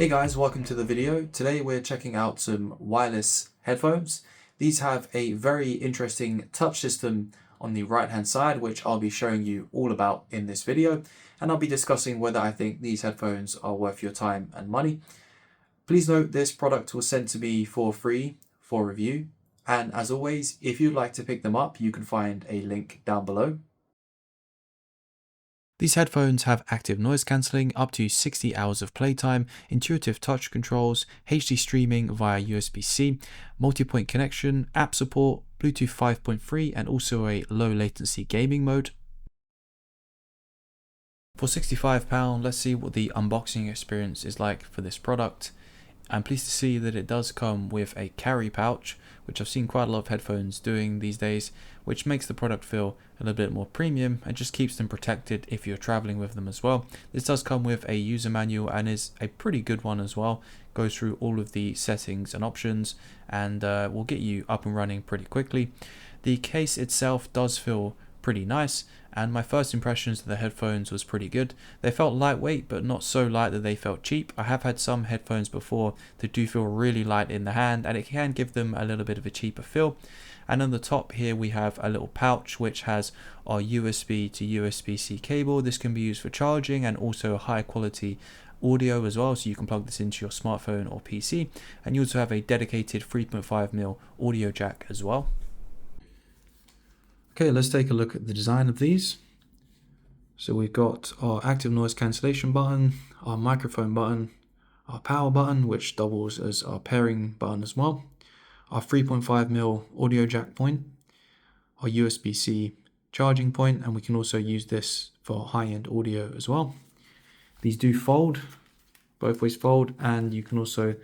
Hey guys, welcome to the video. Today we're checking out some wireless headphones. These have a very interesting touch system on the right hand side, which I'll be showing you all about in this video, and I'll be discussing whether I think these headphones are worth your time and money. Please note this product was sent to me for free for review, and as always, if you'd like to pick them up, you can find a link down below. These headphones have active noise cancelling, up to 60 hours of playtime, intuitive touch controls, HD streaming via USB-C, multipoint connection, app support, Bluetooth 5.3 and also a low latency gaming mode. For £65, let's see what the unboxing experience is like for this product. I'm pleased to see that it does come with a carry pouch, which I've seen quite a lot of headphones doing these days, which makes the product feel a little bit more premium and just keeps them protected if you're traveling with them as well. This does come with a user manual and is a pretty good one as well. Goes through all of the settings and options and will get you up and running pretty quickly. The case itself does feel pretty nice, and my first impressions of the headphones was pretty good. They felt lightweight, but not so light that they felt cheap. I have had some headphones before that do feel really light in the hand, and it can give them a little bit of a cheaper feel. And on the top here we have a little pouch which has our USB to USB-C cable. This can be used for charging and also high quality audio as well, so you can plug this into your smartphone or PC. And you also have a dedicated 3.5mm audio jack as well. Okay, let's take a look at the design of these. So we've got our active noise cancellation button, our microphone button, our power button, which doubles as our pairing button as well, our 3.5mm audio jack point, our USB-C charging point, and we can also use this for high-end audio as well. These do fold, both ways fold, and you can also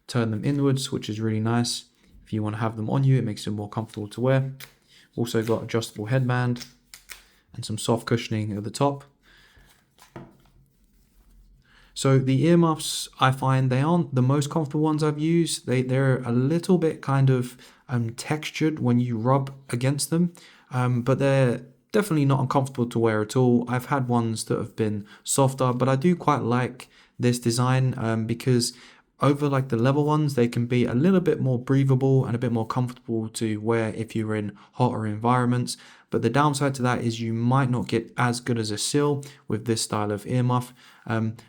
turn them inwards, which is really nice. If you want to have them on you, it makes them more comfortable to wear. Also got adjustable headband and some soft cushioning at the top. So the earmuffs, I find they aren't the most comfortable ones I've used. They're a little bit kind of textured when you rub against them, but they're definitely not uncomfortable to wear at all. I've had ones that have been softer, but I do quite like this design because over like the level ones, they can be a little bit more breathable and a bit more comfortable to wear if you're in hotter environments. But the downside to that is you might not get as good as a seal with this style of earmuff.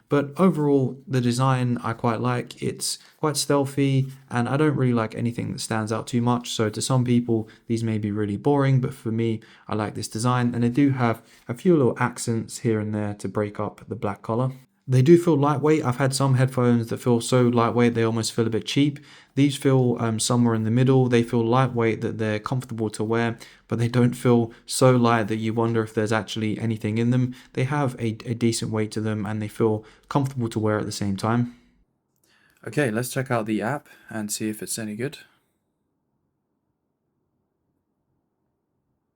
But overall, the design I quite like. It's quite stealthy, and I don't really like anything that stands out too much. So to some people, these may be really boring, but for me, I like this design. And they do have a few little accents here and there to break up the black color. They do feel lightweight. I've had some headphones that feel so lightweight they almost feel a bit cheap. These feel somewhere in the middle. They feel lightweight that they're comfortable to wear, but they don't feel so light that you wonder if there's actually anything in them. They have a decent weight to them and they feel comfortable to wear at the same time. Okay, let's check out the app and see if it's any good.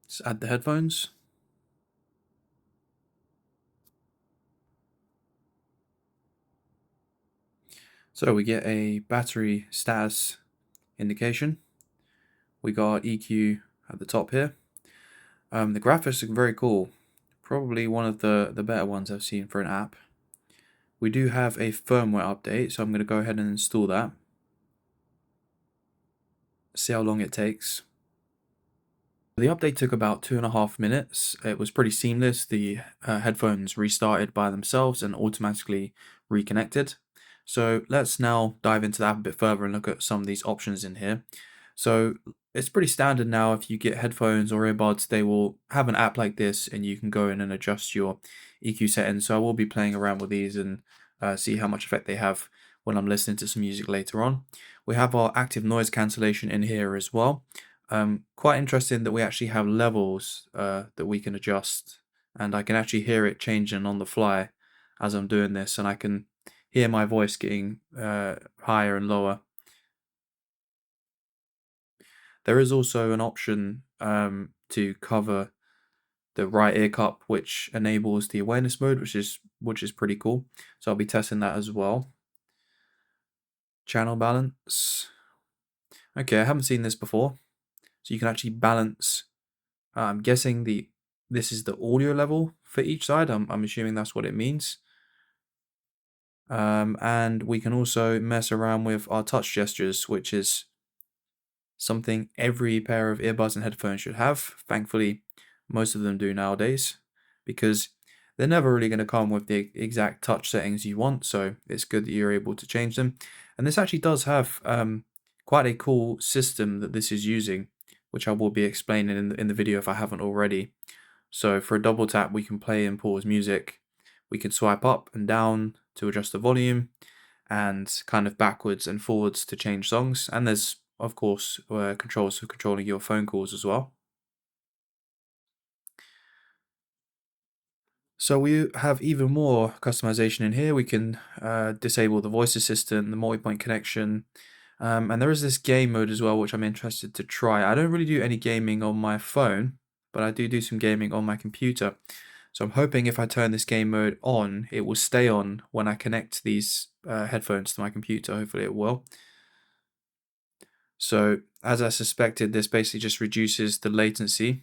Let's add the headphones. So we get a battery status indication. We got EQ at the top here. The graphics are very cool. Probably one of the better ones I've seen for an app. We do have a firmware update, so I'm going to go ahead and install that. See how long it takes. The update took about 2.5 minutes. It was pretty seamless. The headphones restarted by themselves and automatically reconnected. So let's now dive into that a bit further and look at some of these options in here. So it's pretty standard now. If you get headphones or earbuds, they will have an app like this and you can go in and adjust your EQ settings. So I will be playing around with these and see how much effect they have when I'm listening to some music later on. We have our active noise cancellation in here as well. Quite interesting that we actually have levels that we can adjust, and I can actually hear it changing on the fly as I'm doing this, and I can hear my voice getting higher and lower. There is also an option to cover the right ear cup, which enables the awareness mode, which is pretty cool. So I'll be testing that as well. Channel balance. Okay, I haven't seen this before. So you can actually balance. I'm guessing this is the audio level for each side. I'm assuming that's what it means. And we can also mess around with our touch gestures, which is something every pair of earbuds and headphones should have. Thankfully, most of them do nowadays, because they're never really going to come with the exact touch settings you want, so it's good that you're able to change them. And this actually does have quite a cool system that this is using, which I will be explaining in the video if I haven't already. So for a double tap, we can play and pause music. We can swipe up and down to adjust the volume, and kind of backwards and forwards to change songs. And there's, of course, controls for controlling your phone calls as well. So we have even more customization in here. We can disable the voice assistant, the multipoint connection, and there is this game mode as well, which I'm interested to try. I don't really do any gaming on my phone, but I do some gaming on my computer. So I'm hoping if I turn this game mode on, it will stay on when I connect these headphones to my computer. Hopefully it will. So as I suspected, this basically just reduces the latency.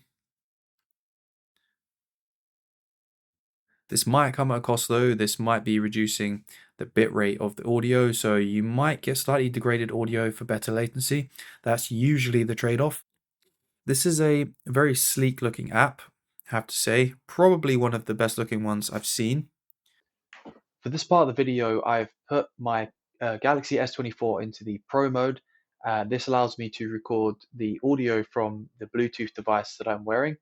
This might come at a cost though. This might be reducing the bitrate of the audio, so you might get slightly degraded audio for better latency. That's usually the trade-off. This is a very sleek looking app, I have to say. Probably one of the best looking ones I've seen. For this part of the video, I've put my Galaxy S24 into the Pro mode. This allows me to record the audio from the Bluetooth device that I'm wearing.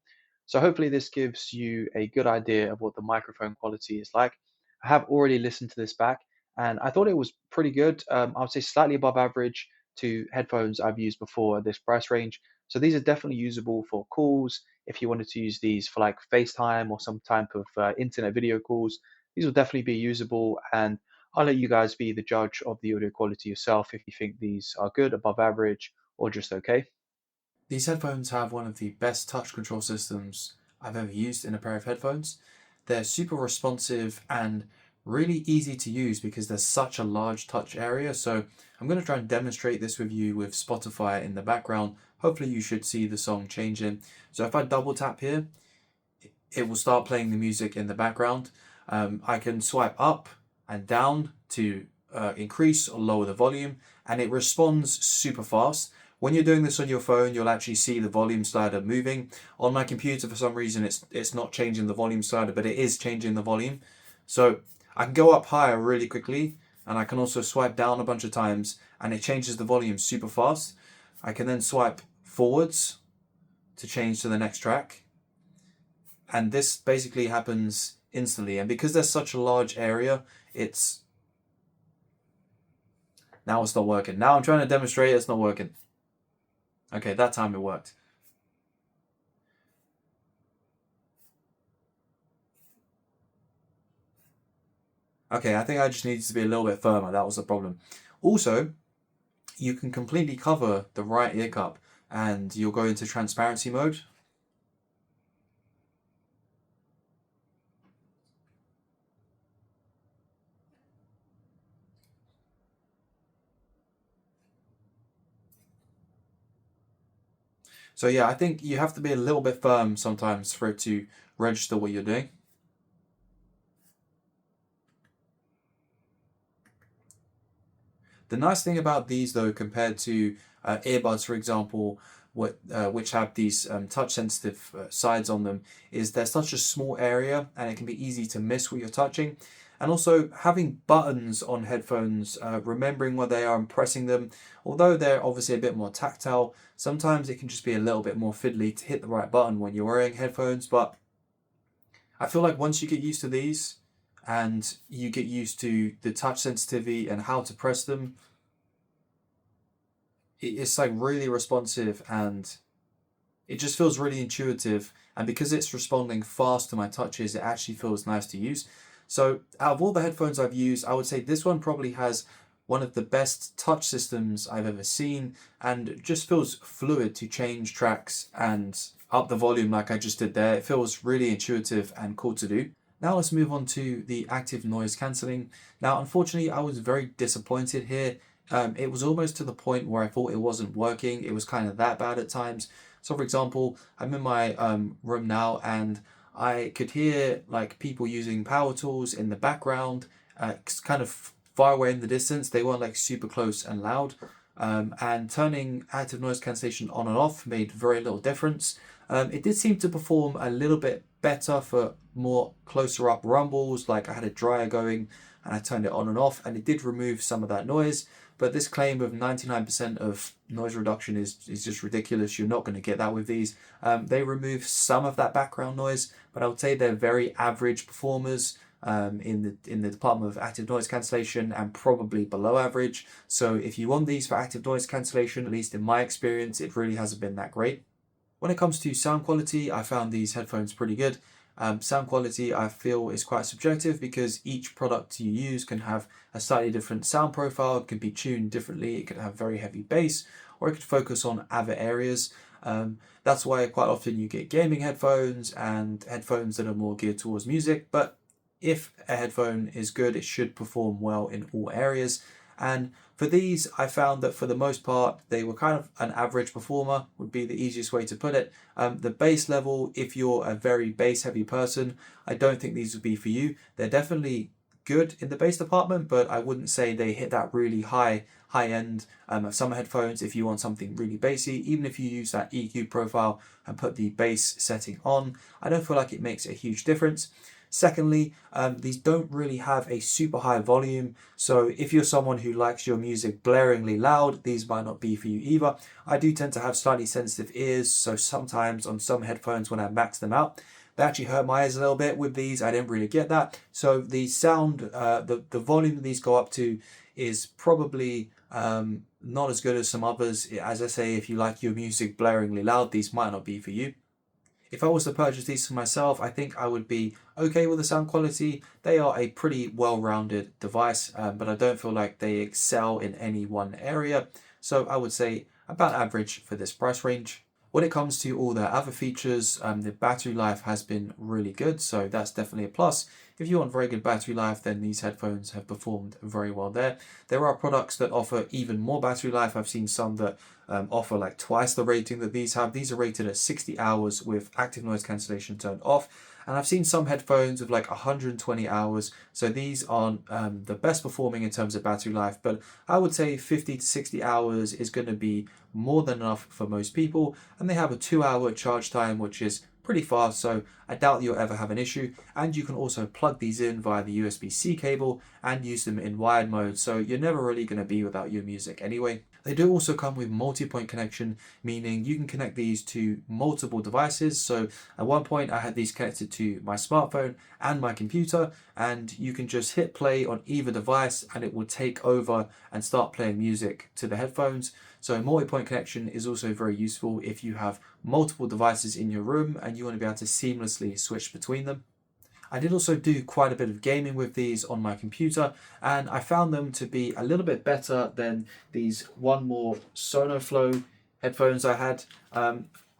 So hopefully this gives you a good idea of what the microphone quality is like. I have already listened to this back and I thought it was pretty good. I would say slightly above average to headphones I've used before at this price range. So these are definitely usable for calls. If you wanted to use these for like FaceTime or some type of internet video calls, these will definitely be usable, and I'll let you guys be the judge of the audio quality yourself if you think these are good, above average, or just okay. These headphones have one of the best touch control systems I've ever used in a pair of headphones. They're super responsive and really easy to use because there's such a large touch area. So I'm going to try and demonstrate this with you with Spotify in the background. Hopefully you should see the song changing. So if I double tap here, it will start playing the music in the background. I can swipe up and down to increase or lower the volume, and it responds super fast. When you're doing this on your phone, you'll actually see the volume slider moving. On my computer, for some reason, it's not changing the volume slider, but it is changing the volume. So I can go up higher really quickly, and I can also swipe down a bunch of times, and it changes the volume super fast. I can then swipe forwards to change to the next track. And this basically happens instantly. And because there's such a large area, now it's not working. Now I'm trying to demonstrate it's not working. Okay, that time it worked. Okay, I think I just needed to be a little bit firmer. That was the problem. Also, you can completely cover the right ear cup and you'll go into transparency mode. So yeah, I think you have to be a little bit firm sometimes for it to register what you're doing. The nice thing about these though, compared to earbuds, for example, which have these touch sensitive sides on them, is they're such a small area and it can be easy to miss what you're touching. And also having buttons on headphones, remembering where they are and pressing them, although they're obviously a bit more tactile, sometimes it can just be a little bit more fiddly to hit the right button when you're wearing headphones. But I feel like once you get used to these and you get used to the touch sensitivity and how to press them, it's like really responsive and it just feels really intuitive. And because it's responding fast to my touches, it actually feels nice to use. So out of all the headphones I've used, I would say this one probably has one of the best touch systems I've ever seen, and it just feels fluid to change tracks and up the volume like I just did there. It feels really intuitive and cool to do. Now let's move on to the active noise cancelling. Now, unfortunately, I was very disappointed here. It was almost to the point where I thought it wasn't working. It was kind of that bad at times. So for example, I'm in my room now and I could hear like people using power tools in the background, kind of far away in the distance. They weren't like super close and loud. And turning active noise cancellation on and off made very little difference. It did seem to perform a little bit better for more closer up rumbles, like I had a dryer going and I turned it on and off, and it did remove some of that noise. But this claim of 99% of noise reduction is just ridiculous. You're not going to get that with these. They remove some of that background noise, but I would say they're very average performers in the department of active noise cancellation, and probably below average. So if you want these for active noise cancellation, at least in my experience, it really hasn't been that great. When it comes to sound quality, I found these headphones pretty good. Sound quality, I feel, is quite subjective because each product you use can have a slightly different sound profile. It can be tuned differently. It could have very heavy bass, or it could focus on other areas. That's why quite often you get gaming headphones and headphones that are more geared towards music. But if a headphone is good, it should perform well in all areas. And for these, I found that for the most part, they were kind of an average performer, would be the easiest way to put it. The bass level, if you're a very bass heavy person, I don't think these would be for you. They're definitely good in the bass department, but I wouldn't say they hit that really high end of some headphones. If you want something really bassy, even if you use that EQ profile and put the bass setting on, I don't feel like it makes a huge difference. Secondly, these don't really have a super high volume, so if you're someone who likes your music blaringly loud, these might not be for you either. I do tend to have slightly sensitive ears, so sometimes on some headphones when I max them out, they actually hurt my ears a little bit. With these, I didn't really get that. So the sound, the volume that these go up to is probably not as good as some others. As I say, if you like your music blaringly loud, these might not be for you. If I was to purchase these for myself, I think I would be okay with the sound quality. They are a pretty well-rounded device, but I don't feel like they excel in any one area. So I would say about average for this price range. When it comes to all their other features, the battery life has been really good, so that's definitely a plus. If you want very good battery life, then these headphones have performed very well there. There are products that offer even more battery life. I've seen some that offer like twice the rating that these have. These are rated at 60 hours with active noise cancellation turned off. And I've seen some headphones with like 120 hours. So these aren't the best performing in terms of battery life, but I would say 50 to 60 hours is going to be more than enough for most people. And they have a 2-hour charge time, which is pretty fast, so I doubt you'll ever have an issue. And you can also plug these in via the USB-C cable and use them in wired mode, so you're never really going to be without your music anyway. They do also come with multi-point connection, meaning you can connect these to multiple devices. So at one point I had these connected to my smartphone and my computer, and you can just hit play on either device and it will take over and start playing music to the headphones. So multi-point connection is also very useful if you have multiple devices in your room and you want to be able to seamlessly switch between them. I did also do quite a bit of gaming with these on my computer, and I found them to be a little bit better than these One More Sonoflow headphones I had.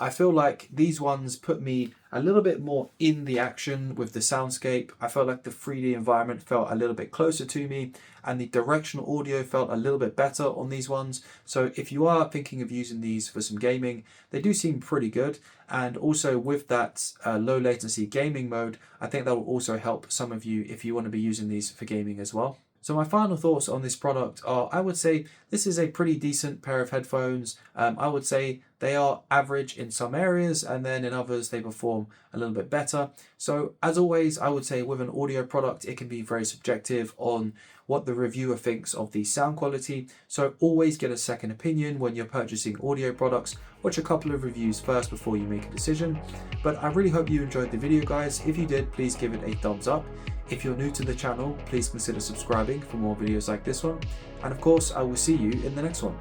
I feel like these ones put me a little bit more in the action with the soundscape. I felt like the 3D environment felt a little bit closer to me, and the directional audio felt a little bit better on these ones. So if you are thinking of using these for some gaming, they do seem pretty good. And also with that low latency gaming mode, I think that will also help some of you if you want to be using these for gaming as well. So my final thoughts on this product are, I would say this is a pretty decent pair of headphones. I would say they are average in some areas, and then in others they perform a little bit better. So as always, I would say with an audio product, it can be very subjective on what the reviewer thinks of the sound quality. So always get a second opinion when you're purchasing audio products. Watch a couple of reviews first before you make a decision. But I really hope you enjoyed the video, guys. If you did, please give it a thumbs up. If you're new to the channel, please consider subscribing for more videos like this one. And of course, I will see you in the next one.